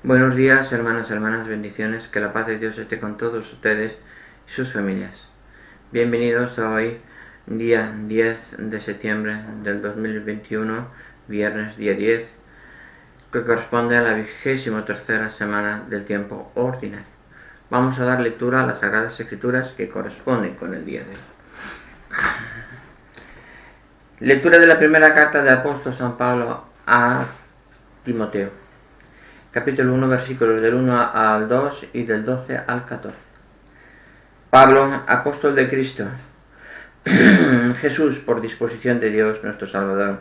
Buenos días, hermanos y hermanas, bendiciones, que la paz de Dios esté con todos ustedes y sus familias. Bienvenidos a hoy, día 10 de septiembre del 2021, viernes día 10, que corresponde a la 23ª semana del tiempo ordinario. Vamos a dar lectura a las Sagradas Escrituras que corresponden con el día de hoy. Lectura de la primera carta del apóstol San Pablo a Timoteo. Capítulo 1, versículos del 1 al 2 y del 12 al 14. Pablo, apóstol de Cristo, Jesús, por disposición de Dios nuestro Salvador,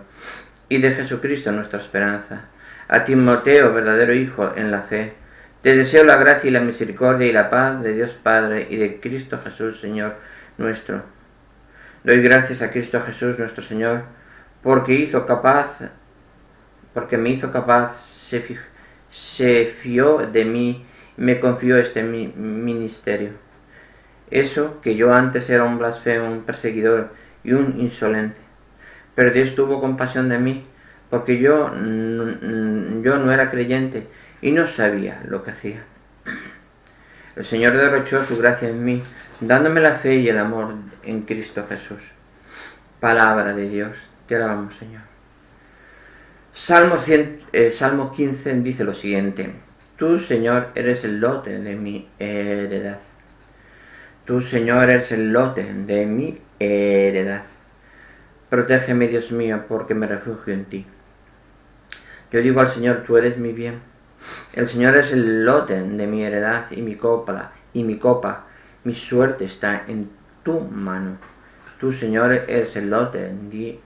y de Jesucristo nuestra esperanza, a Timoteo, verdadero hijo en la fe, te deseo la gracia y la misericordia y la paz de Dios Padre y de Cristo Jesús, Señor nuestro. Doy gracias a Cristo Jesús nuestro Señor, porque me hizo capaz, se fió de mí, me confió este ministerio. Eso que yo antes era un blasfemo, un perseguidor y un insolente. Pero Dios tuvo compasión de mí, porque yo no era creyente y no sabía lo que hacía. El Señor derrochó su gracia en mí, dándome la fe y el amor en Cristo Jesús. Palabra de Dios, te alabamos, Señor. Salmo 15 dice lo siguiente: Tú, Señor, eres el lote de mi heredad. Tú, Señor, eres el lote de mi heredad. Protégeme, Dios mío, porque me refugio en ti. Yo digo al Señor, tú eres mi bien. El Señor es el lote de mi heredad y mi copa. Mi suerte está en tu mano. Tú, Señor, eres el lote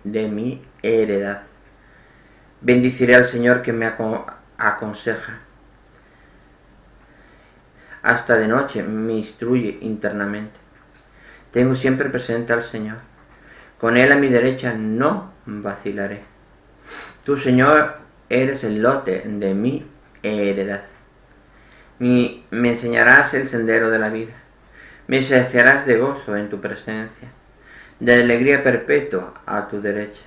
de mi heredad. Bendiciré al Señor que me aconseja. Hasta de noche me instruye internamente. Tengo siempre presente al Señor. Con Él a mi derecha no vacilaré. Tú, Señor, eres el lote de mi heredad. Me enseñarás el sendero de la vida. Me saciarás de gozo en tu presencia, de alegría perpetua a tu derecha.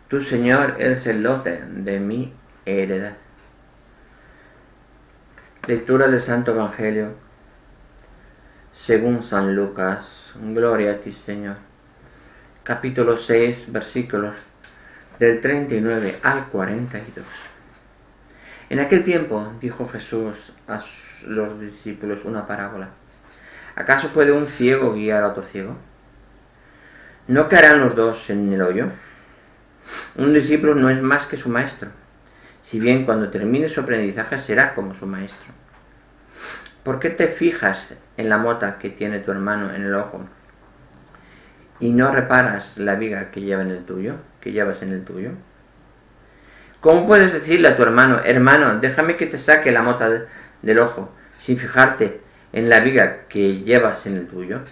Tú, Señor, eres el lote de mi heredad. Lectura del Santo Evangelio según San Lucas. Gloria a ti, Señor. Capítulo 6, versículos del 39 al 42. En aquel tiempo dijo Jesús a los discípulos una parábola. ¿Acaso puede un ciego guiar a otro ciego? ¿No caerán los dos en el hoyo? Un discípulo no es más que su maestro, si bien cuando termine su aprendizaje será como su maestro. ¿Por qué te fijas en la mota que tiene tu hermano en el ojo y no reparas la viga que llevas en el tuyo? ¿Cómo puedes decirle a tu hermano, déjame que te saque la mota del ojo, sin fijarte en la viga que llevas en el tuyo?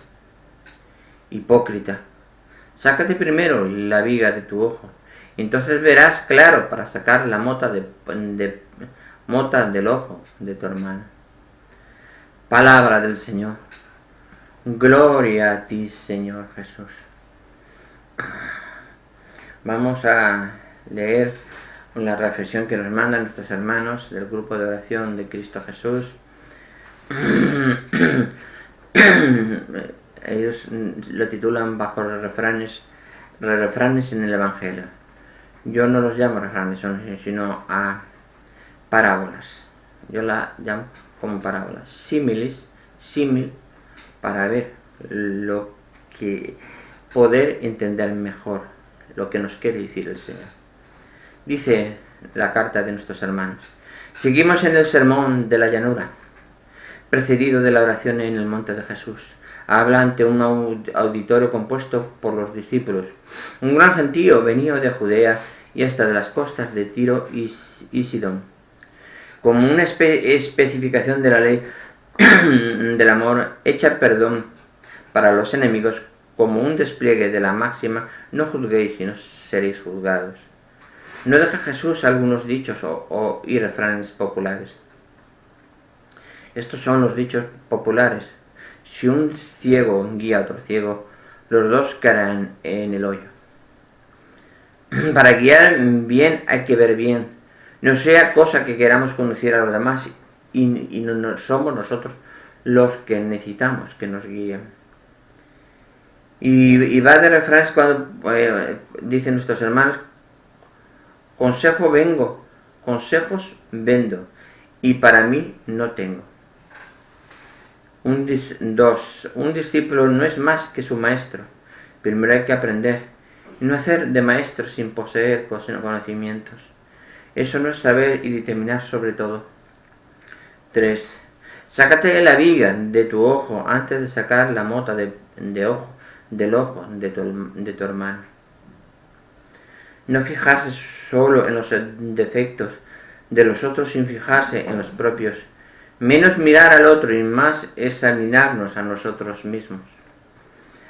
Hipócrita, sácate primero la viga de tu ojo, y entonces verás claro para sacar la mota del ojo de tu hermano. Palabra del Señor. Gloria a ti, Señor Jesús. Vamos a leer la reflexión que nos mandan nuestros hermanos del grupo de oración de Cristo Jesús. Ellos lo titulan bajo los refranes en el Evangelio. Yo no los llamo refranes, sino a parábolas. Yo la llamo como parábolas. Símil, para ver lo que poder entender mejor lo que nos quiere decir el Señor. Dice la carta de nuestros hermanos: seguimos en el sermón de la llanura, precedido de la oración en el monte de Jesús. Habla ante un auditorio compuesto por los discípulos. Un gran gentío venía de Judea y hasta de las costas de Tiro y Sidón. Como una especificación de la ley del amor, hecha perdón para los enemigos, como un despliegue de la máxima, no juzguéis y no seréis juzgados. No deja Jesús algunos dichos y refranes populares. Estos son los dichos populares. Si un ciego guía a otro ciego, los dos caerán en el hoyo. Para guiar bien hay que ver bien. no sea cosa que queramos conducir a los demás y no somos nosotros los que necesitamos que nos guíen. Y va de refranes cuando dicen nuestros hermanos: consejo vengo, consejos vendo, y para mí no tengo. Un discípulo no es más que su maestro. Primero hay que aprender, y no hacer de maestro sin poseer conocimientos. Eso no es saber y determinar sobre todo. 3. Sácate la viga de tu ojo antes de sacar la mota del ojo de tu hermano. No fijarse solo en los defectos de los otros sin fijarse en los propios. Menos mirar al otro y más examinarnos a nosotros mismos.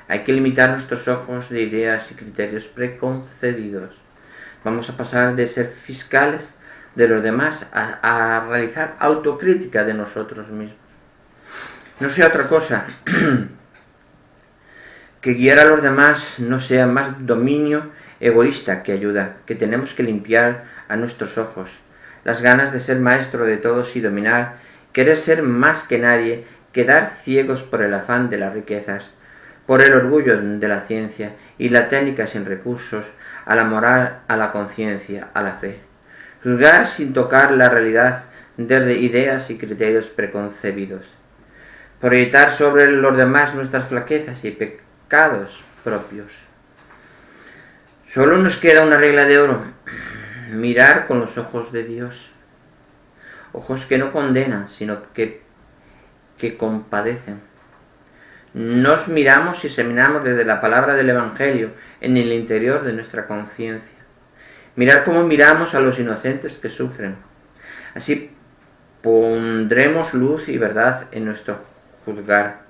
Hay que limitar nuestros ojos de ideas y criterios preconcebidos. Vamos a pasar de ser fiscales de los demás a realizar autocrítica de nosotros mismos. No sea otra cosa que guiar a los demás, no sea más dominio egoísta que ayuda, que tenemos que limpiar a nuestros ojos. Las ganas de ser maestro de todos y dominar, querer ser más que nadie, quedar ciegos por el afán de las riquezas, por el orgullo de la ciencia y la técnica sin recursos, a la moral, a la conciencia, a la fe. Juzgar sin tocar la realidad desde ideas y criterios preconcebidos. Proyectar sobre los demás nuestras flaquezas y pecados propios. Solo nos queda una regla de oro: mirar con los ojos de Dios. Ojos que no condenan, sino que compadecen. Nos miramos y examinamos desde la palabra del Evangelio en el interior de nuestra conciencia. Mirar cómo miramos a los inocentes que sufren. Así pondremos luz y verdad en nuestro juzgar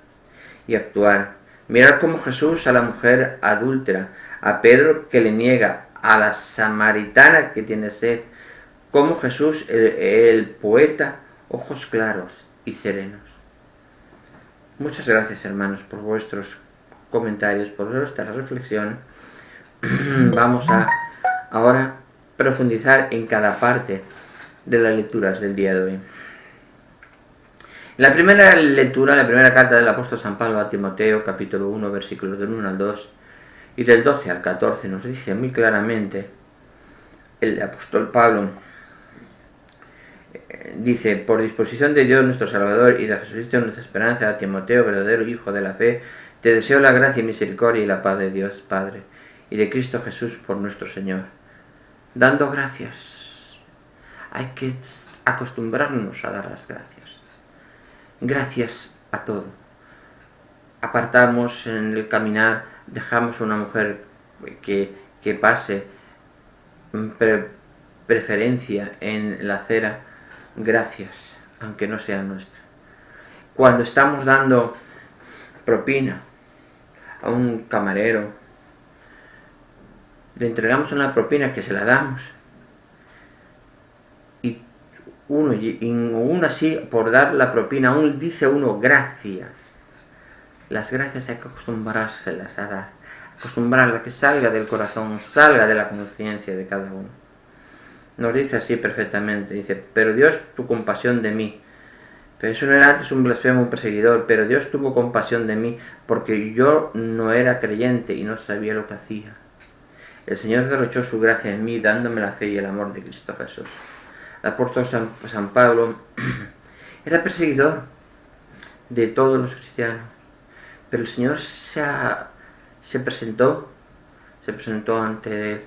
y actuar. Mirar como Jesús a la mujer adúltera, a Pedro que le niega, a la samaritana que tiene sed, como Jesús el poeta, ojos claros y serenos. Muchas gracias, hermanos, por vuestros comentarios, por vuestra reflexión. Vamos a ahora profundizar en cada parte de las lecturas del día de hoy. La primera lectura, la primera carta del apóstol San Pablo a Timoteo, capítulo 1, versículos del 1 al 2 y del 12 al 14, nos dice muy claramente el apóstol Pablo. Dice: por disposición de Dios nuestro Salvador y de Jesucristo nuestra esperanza, a Timoteo, verdadero hijo de la fe, te deseo la gracia y misericordia y la paz de Dios Padre y de Cristo Jesús por nuestro Señor. Dando gracias. Hay que acostumbrarnos a dar las gracias. Gracias a todo. Apartamos en el caminar, dejamos a una mujer que pase preferencia en la acera. Gracias, aunque no sea nuestra. Cuando estamos dando propina a un camarero, le entregamos una propina que se la damos, y uno así, por dar la propina, aún dice uno gracias. Las gracias hay que acostumbrárselas a dar, acostumbrarlas a que salga del corazón, salga de la conciencia de cada uno. Nos dice así perfectamente, dice: pero Dios tuvo compasión de mí. Pero eso no era antes un blasfemo, un perseguidor, pero Dios tuvo compasión de mí porque yo no era creyente y no sabía lo que hacía. El Señor derrochó su gracia en mí, dándome la fe y el amor de Cristo Jesús. El apóstol San Pablo era perseguidor de todos los cristianos, pero el Señor se presentó ante él,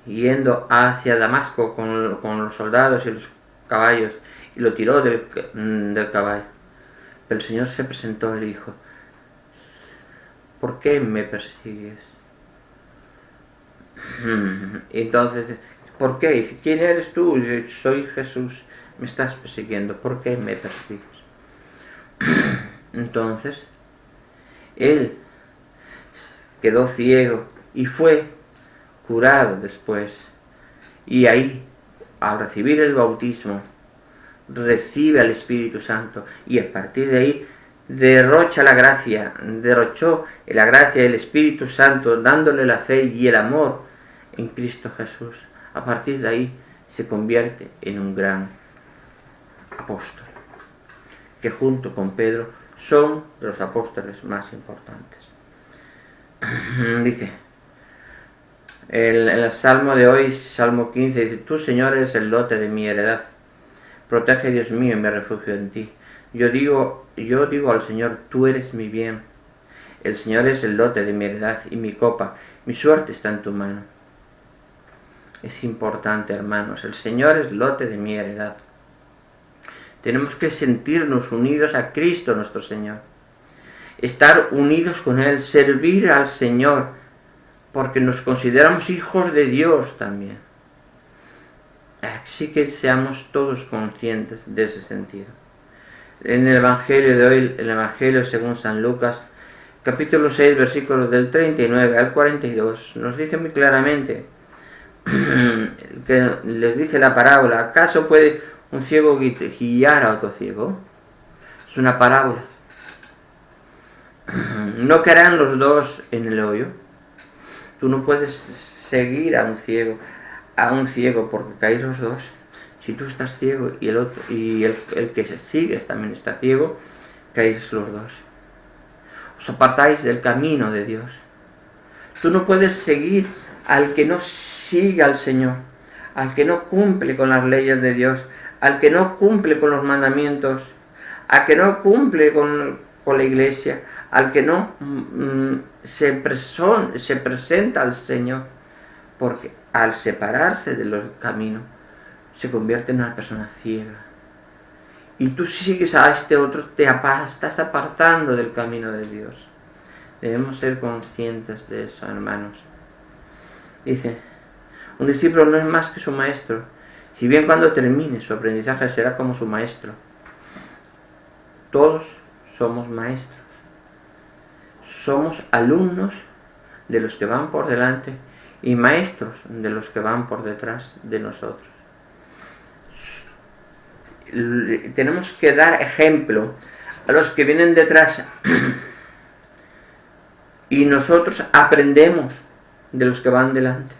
yendo hacia Damasco con los soldados y los caballos, y lo tiró del caballo. Pero el Señor se presentó y le dijo: ¿por qué me persigues? Entonces, ¿por qué? Dice: ¿quién eres tú? Dice: soy Jesús, me estás persiguiendo, ¿por qué me persigues? Entonces, él quedó ciego y fue curado después, y ahí, al recibir el bautismo, recibe al Espíritu Santo, y a partir de ahí derrochó la gracia del Espíritu Santo, dándole la fe y el amor en Cristo Jesús, A partir de ahí se convierte en un gran apóstol, que junto con Pedro son de los apóstoles más importantes. Dice, el salmo de hoy, Salmo 15, dice: Tú, Señor, eres el lote de mi heredad. Protege, Dios mío, y me refugio en ti. Yo digo al Señor: Tú eres mi bien. El Señor es el lote de mi heredad y mi copa. Mi suerte está en tu mano. Es importante, hermanos. El Señor es el lote de mi heredad. Tenemos que sentirnos unidos a Cristo nuestro Señor. Estar unidos con Él, servir al Señor, porque nos consideramos hijos de Dios también. Así que seamos todos conscientes de ese sentido. En el Evangelio de hoy, el Evangelio según San Lucas, capítulo 6, versículos del 39 al 42, nos dice muy claramente, que les dice la parábola: ¿acaso puede un ciego guiar a otro ciego? Es una parábola. ¿No caerán los dos en el hoyo? Tú no puedes seguir a un ciego porque caéis los dos. Si tú estás ciego y el que se sigue también está ciego, caéis los dos. Os apartáis del camino de Dios. Tú no puedes seguir al que no sigue al Señor, al que no cumple con las leyes de Dios, al que no cumple con los mandamientos, al que no cumple con la iglesia, al que no se presenta al Señor, porque al separarse de los caminos se convierte en una persona ciega. Y tú sigues a este otro, estás apartando del camino de Dios. Debemos ser conscientes de eso, hermanos. Dice, un discípulo no es más que su maestro, si bien cuando termine su aprendizaje será como su maestro. Todos somos maestros. Somos alumnos de los que van por delante y maestros de los que van por detrás de nosotros. Tenemos que dar ejemplo a los que vienen detrás y nosotros aprendemos de los que van delante.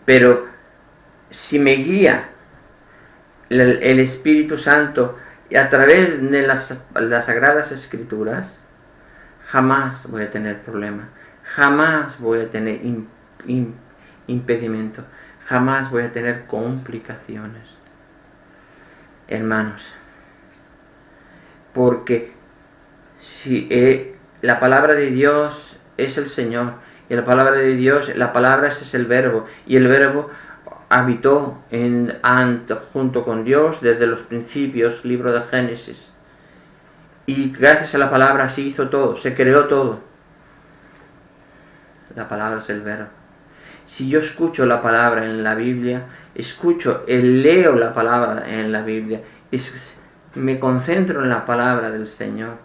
Pero si me guía el Espíritu Santo y a través de las Sagradas Escrituras, jamás voy a tener problema, jamás voy a tener impedimento, jamás voy a tener complicaciones, hermanos. Porque si la palabra de Dios es el Señor, y la palabra de Dios, la palabra es el Verbo, y el Verbo habitó junto con Dios desde los principios, libro de Génesis. Y gracias a la palabra se hizo todo, se creó todo. La palabra es el Verbo. Si yo escucho la palabra en la Biblia, leo la palabra en la Biblia, me concentro en la palabra del Señor.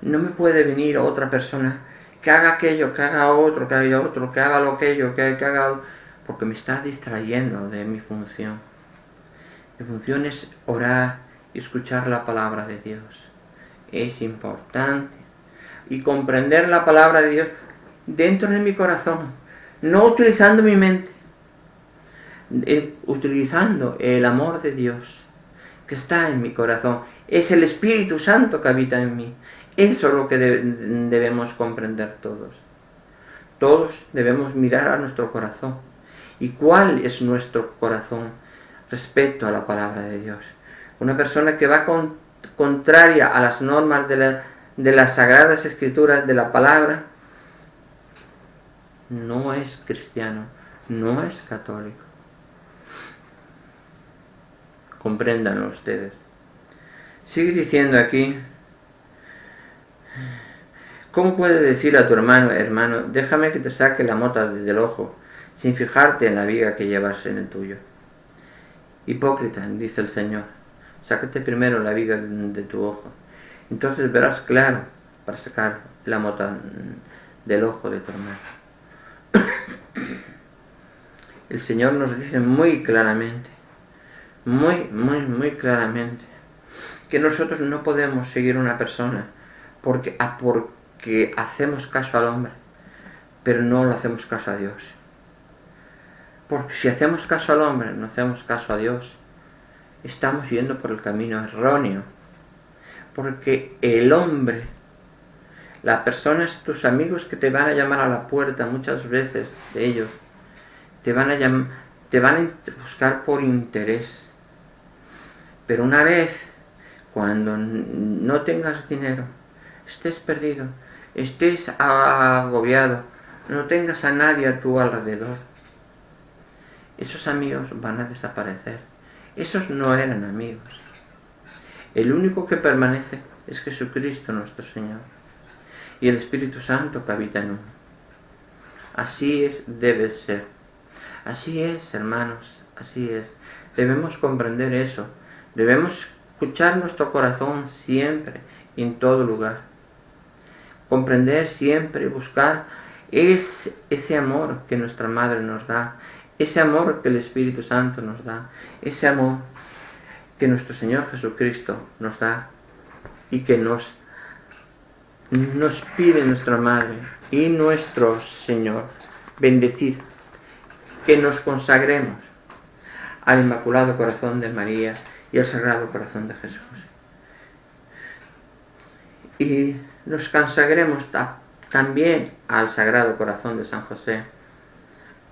No me puede venir otra persona que haga aquello, que haga otro, que haga otro, que haga lo aquello, que haga, porque me está distrayendo de mi función. Mi función es orar y escuchar la palabra de Dios. Es importante. Y comprender la palabra de Dios dentro de mi corazón, no utilizando mi mente, utilizando el amor de Dios que está en mi corazón. Es el Espíritu Santo que habita en mí. Eso es lo que debemos comprender todos. Todos debemos mirar a nuestro corazón. ¿Y cuál es nuestro corazón respecto a la palabra de Dios? Una persona que va contraria a las normas de las Sagradas Escrituras, de la palabra, no es cristiano, no es católico. Compréndanlo ustedes. Sigue diciendo aquí: ¿cómo puedes decir a tu hermano, déjame que te saque la mota del ojo, sin fijarte en la viga que llevas en el tuyo? Hipócrita, dice el Señor, sácate primero la viga de tu ojo, entonces verás claro para sacar la mota del ojo de tu hermano. El Señor nos dice muy claramente, muy claramente, que nosotros no podemos seguir una persona porque hacemos caso al hombre, pero no le hacemos caso a Dios. Porque si hacemos caso al hombre, no hacemos caso a Dios, estamos yendo por el camino erróneo. Porque el hombre, las personas, tus amigos que te van a llamar a la puerta muchas veces de ellos, te van a buscar por interés. Pero una vez, cuando no tengas dinero, estés perdido, estés agobiado, no tengas a nadie a tu alrededor, esos amigos van a desaparecer. Esos no eran amigos. El único que permanece es Jesucristo nuestro Señor y el Espíritu Santo que habita en uno. Así es, debe ser. Así es, hermanos, así es. Debemos comprender eso. Debemos escuchar nuestro corazón siempre y en todo lugar. Comprender siempre y buscar ese amor que nuestra Madre nos da, ese amor que el Espíritu Santo nos da, ese amor que nuestro Señor Jesucristo nos da y que nos pide nuestra Madre y nuestro Señor. Bendecid, que nos consagremos al Inmaculado Corazón de María y al Sagrado Corazón de Jesús. Y nos consagremos también al Sagrado Corazón de San José,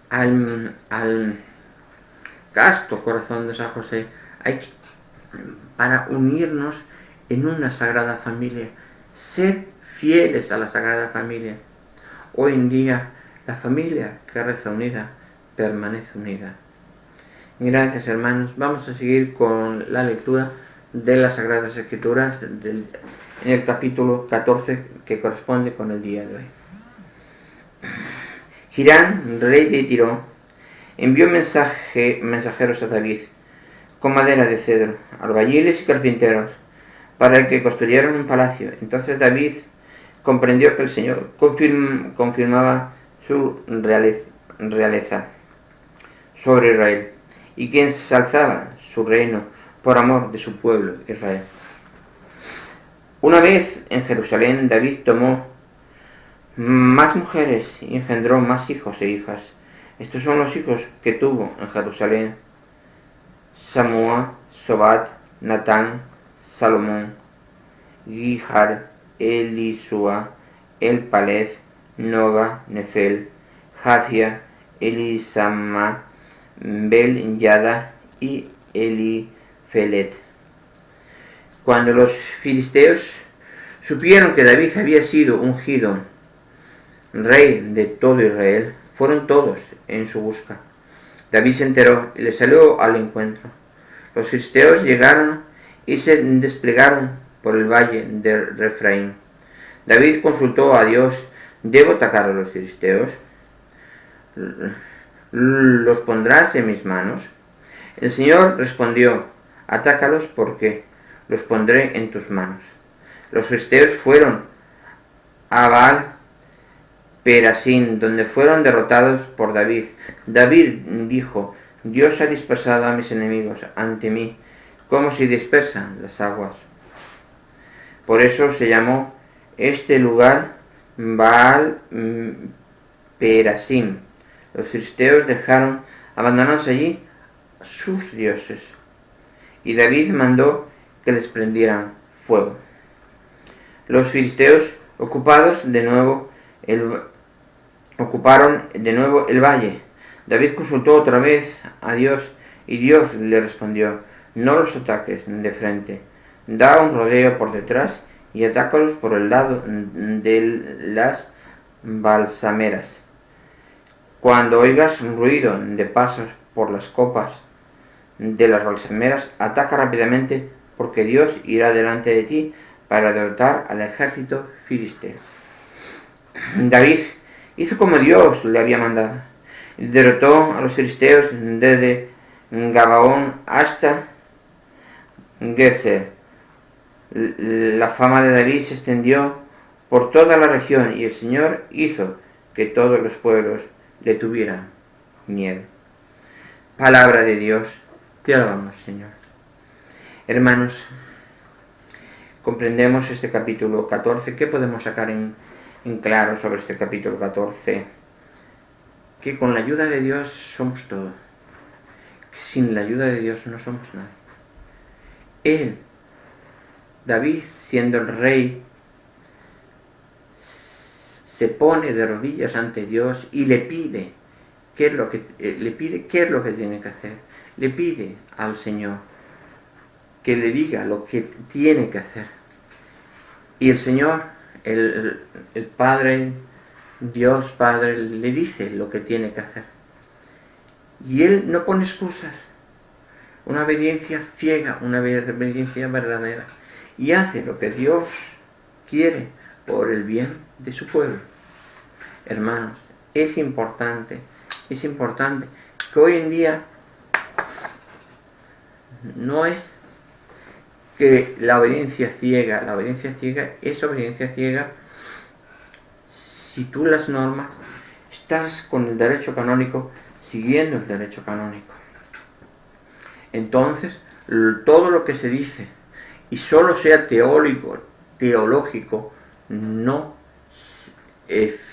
al casto Corazón de San José, para unirnos en una Sagrada Familia, ser fieles a la Sagrada Familia. Hoy en día la familia que reza unida permanece unida. Gracias, hermanos. Vamos a seguir con la lectura de las Sagradas Escrituras en el capítulo 14 que corresponde con el día de hoy. Hirán, rey de Tiro, envió mensajeros a David con madera de cedro, albañiles y carpinteros, para que construyeran un palacio. Entonces David comprendió que el Señor confirmaba su realeza sobre Israel, y que ensalzaba su reino por amor de su pueblo Israel. Una vez en Jerusalén, David tomó más mujeres y engendró más hijos e hijas. Estos son los hijos que tuvo en Jerusalén: Samúa, Sobat, Natán, Salomón, Gihar, Elisúa, Elpalez, Noga, Nefel, Jafia, Elisama, Bel-Yada y Elifelet. Cuando los filisteos supieron que David había sido ungido rey de todo Israel, fueron todos en su busca. David se enteró y le salió al encuentro. Los filisteos llegaron y se desplegaron por el valle de Refraín. David consultó a Dios: ¿debo atacar a los filisteos? ¿Los pondrás en mis manos? El Señor respondió: atácalos, porque los pondré en tus manos. Los filisteos fueron a Baal Perasim, donde fueron derrotados por David. David dijo: Dios ha dispersado a mis enemigos ante mí, como si dispersan las aguas. Por eso se llamó este lugar Baal Perasim. Los filisteos abandonándose allí sus dioses, y David mandó que les prendieran fuego. Los filisteos ocuparon de nuevo el valle. David consultó otra vez a Dios, y Dios le respondió: no los ataques de frente, da un rodeo por detrás y atácalos por el lado de las balsameras. Cuando oigas un ruido de pasos por las copas de las balsameras, ataca rápidamente, porque Dios irá delante de ti para derrotar al ejército filisteo. David hizo como Dios le había mandado, y derrotó a los filisteos desde Gabaón hasta Gezer. La fama de David se extendió por toda la región, y el Señor hizo que todos los pueblos le tuvieran miedo. Palabra de Dios, te alabamos, Señor. Hermanos, comprendemos este capítulo 14. ¿Qué podemos sacar en claro sobre este capítulo 14? que con la ayuda de Dios somos todo. Sin la ayuda de Dios no somos nadie. Él, David, siendo el rey, se pone de rodillas ante Dios y le pide qué es lo que tiene que hacer. Le pide al Señor que le diga lo que tiene que hacer. Y el Señor, el Padre, Dios Padre, le dice lo que tiene que hacer. Y él no pone excusas. Una obediencia ciega, una obediencia verdadera. Y hace lo que Dios quiere por el bien de su pueblo. Hermanos, es importante que hoy en día no es que la obediencia ciega es obediencia ciega si tú las normas estás con el derecho canónico, siguiendo el derecho canónico. Entonces, todo lo que se dice y solo sea teológico, no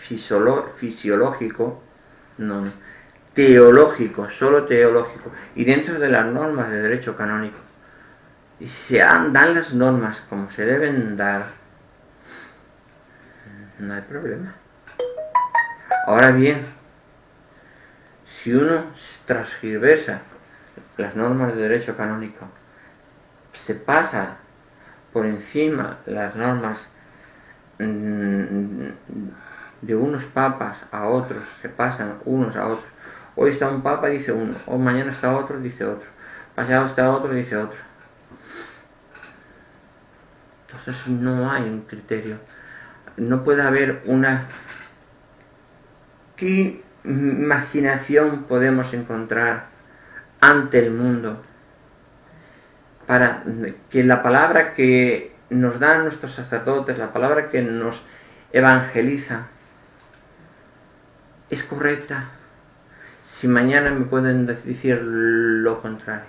fisiológico, no, teológico, solo teológico, y dentro de las normas de derecho canónico, y se dan las normas como se deben dar, no hay problema. Ahora bien, si uno transgiversa las normas de derecho canónico, se pasa por encima las normas de unos papas a otros, se pasan unos a otros. Hoy está un papa, dice uno, o mañana está otro, dice otro, pasado está otro, dice otro. Entonces no hay un criterio, no puede haber una... ¿Qué imaginación podemos encontrar ante el mundo para que la palabra que nos dan nuestros sacerdotes, la palabra que nos evangeliza, es correcta, si mañana me pueden decir lo contrario?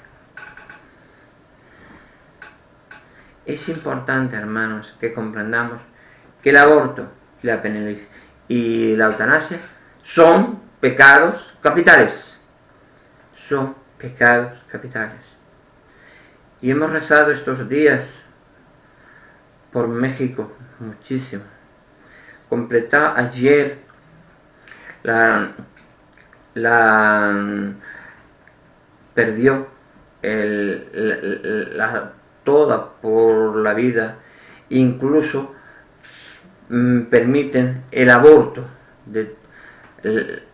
Es importante, hermanos, que comprendamos que el aborto, la penalización y la eutanasia son pecados capitales. Son pecados capitales. Y hemos rezado estos días por México muchísimo. Completó ayer perdió toda por la vida, incluso permiten el aborto.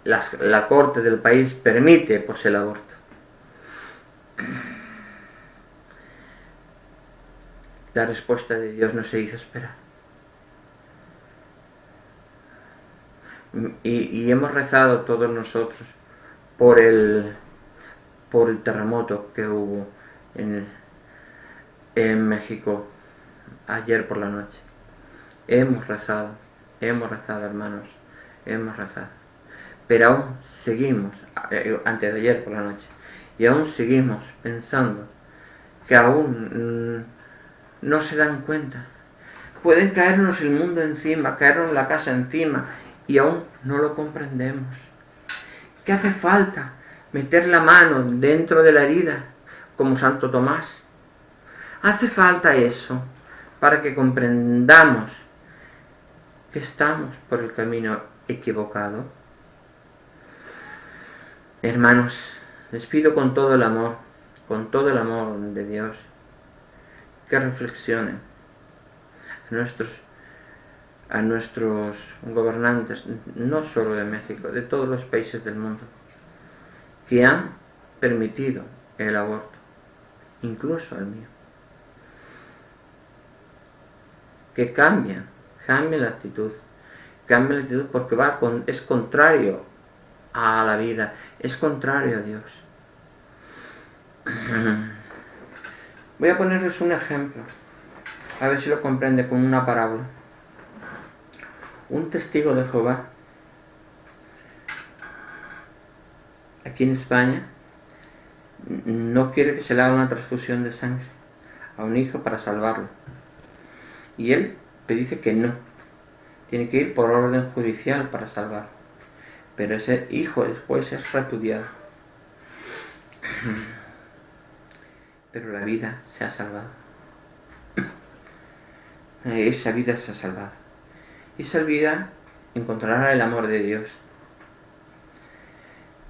La corte del país permite pues el aborto. La respuesta de Dios no se hizo esperar. Y hemos rezado todos nosotros por el terremoto que hubo en México ayer por la noche. Hemos rezado, hermanos, hemos rezado. Pero aún seguimos, antes de ayer por la noche, y aún seguimos pensando que aún no se dan cuenta. Pueden caernos el mundo encima, caernos la casa encima, y aún no lo comprendemos. ¿Qué hace falta? Meter la mano dentro de la herida, como Santo Tomás. Hace falta eso para que comprendamos que estamos por el camino equivocado. Hermanos, les pido con todo el amor de Dios, que reflexionen a nuestros gobernantes, no solo de México, de todos los países del mundo, que han permitido el aborto, incluso el mío. Que cambien la actitud, porque es contrario a la vida, es contrario a Dios. Voy a ponerles un ejemplo, a ver si lo comprende con una parábola. Un testigo de Jehová, aquí en España, no quiere que se le haga una transfusión de sangre a un hijo para salvarlo. Y él le dice que no, tiene que ir por orden judicial para salvarlo. pero ese hijo después es repudiado. Pero la vida se ha salvado. Esa vida se ha salvado. Y esa vida encontrará el amor de Dios.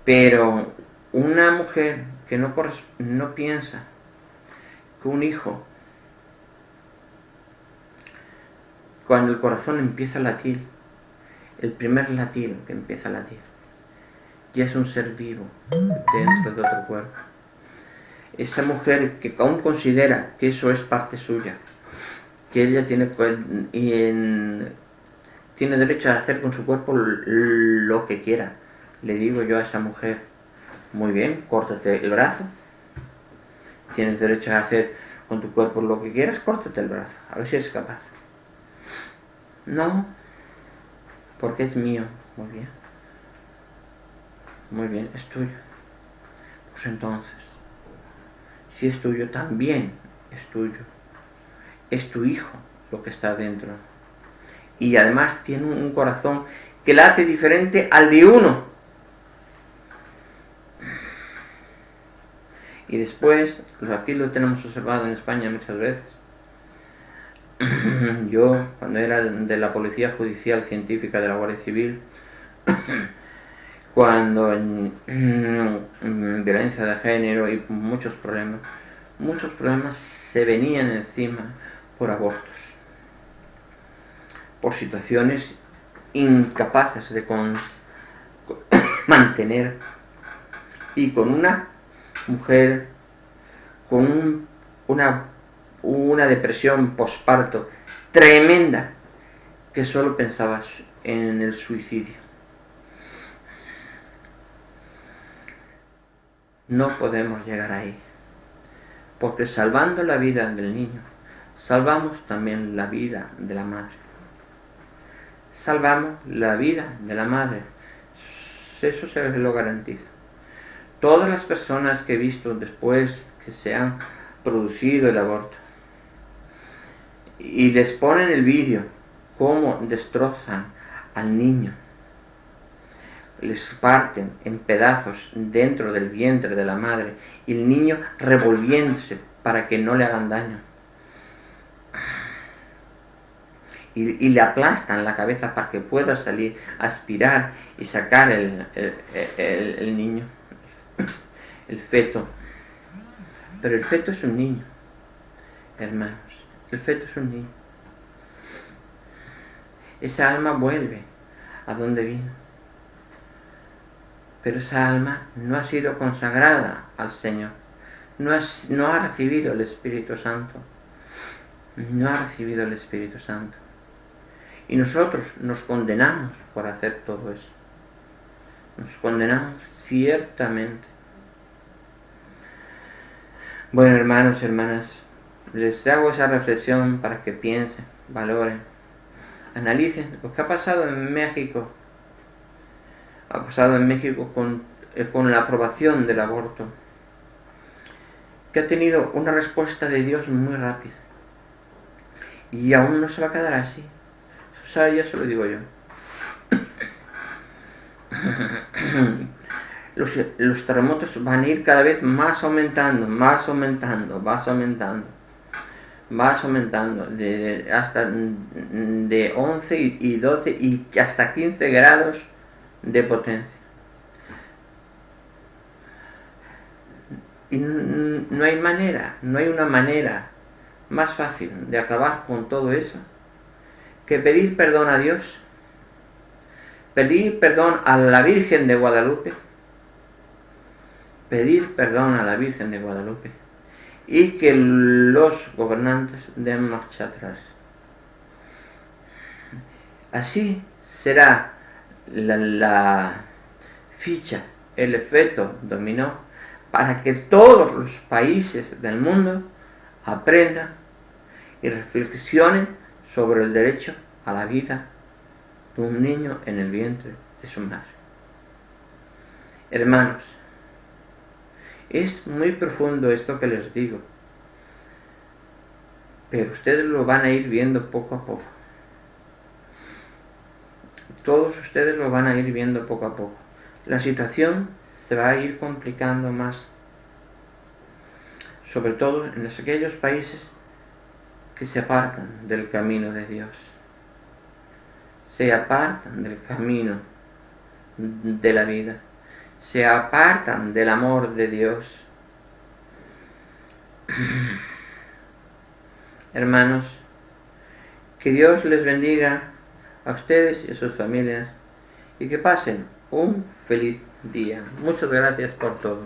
Pero una mujer que no piensa que un hijo, cuando el corazón empieza a latir, el primer latido que empieza a latir, ya es un ser vivo dentro de otro cuerpo. Esa mujer que aún considera que eso es parte suya, que ella tiene derecho a hacer con su cuerpo lo que quiera, le digo yo a esa mujer, muy bien, córtate el brazo. Tienes derecho a hacer con tu cuerpo lo que quieras, córtate el brazo, a ver si eres capaz. No, porque es mío. Muy bien. Muy bien, es tuyo. Pues entonces, si es tuyo, también es tuyo. Es tu hijo lo que está dentro. Y además tiene un corazón que late diferente al de uno. Y después, aquí lo tenemos observado en España muchas veces. Yo, cuando era de la Policía Judicial Científica de la Guardia Civil, cuando en violencia de género y muchos problemas se venían encima por abortos, por situaciones incapaces de mantener, y con una mujer con una depresión posparto tremenda que solo pensaba en el suicidio. No podemos llegar ahí, porque salvando la vida del niño, salvamos también la vida de la madre. Salvamos la vida de la madre, eso se lo garantizo. Todas las personas que he visto después que se han producido el aborto y les ponen el vídeo cómo destrozan al niño, les parten en pedazos dentro del vientre de la madre y el niño revolviéndose para que no le hagan daño, y le aplastan la cabeza para que pueda salir, aspirar y sacar el niño, el feto. Pero el feto es un niño, hermanos, el feto es un niño. Esa alma vuelve a donde vino, pero esa alma no ha sido consagrada al Señor, no ha recibido el Espíritu Santo, no ha recibido el Espíritu Santo. Y nosotros nos condenamos por hacer todo eso, nos condenamos ciertamente. Bueno, hermanos y hermanas, les hago esa reflexión para que piensen, valoren, analicen lo que ha pasado en México. Ha pasado en México con la aprobación del aborto, que ha tenido una respuesta de Dios muy rápida. Y aún no se va a quedar así. O sea, ya se lo digo yo. Los terremotos van a ir cada vez más aumentando, hasta de 11 y 12 y hasta 15 grados de potencia. Y no hay una manera más fácil de acabar con todo eso que pedir perdón a Dios, pedir perdón a la Virgen de Guadalupe, y que los gobernantes den marcha atrás. Así será la ficha, el efecto dominó, para que todos los países del mundo aprendan y reflexionen sobre el derecho a la vida de un niño en el vientre de su madre. Hermanos, es muy profundo esto que les digo, pero ustedes lo van a ir viendo poco a poco. todos ustedes lo van a ir viendo poco a poco. La situación se va a ir complicando más, sobre todo en aquellos países que se apartan del camino de Dios, se apartan del camino de la vida, se apartan del amor de Dios. Hermanos, que Dios les bendiga a ustedes y a sus familias y que pasen un feliz día. Muchas gracias por todo.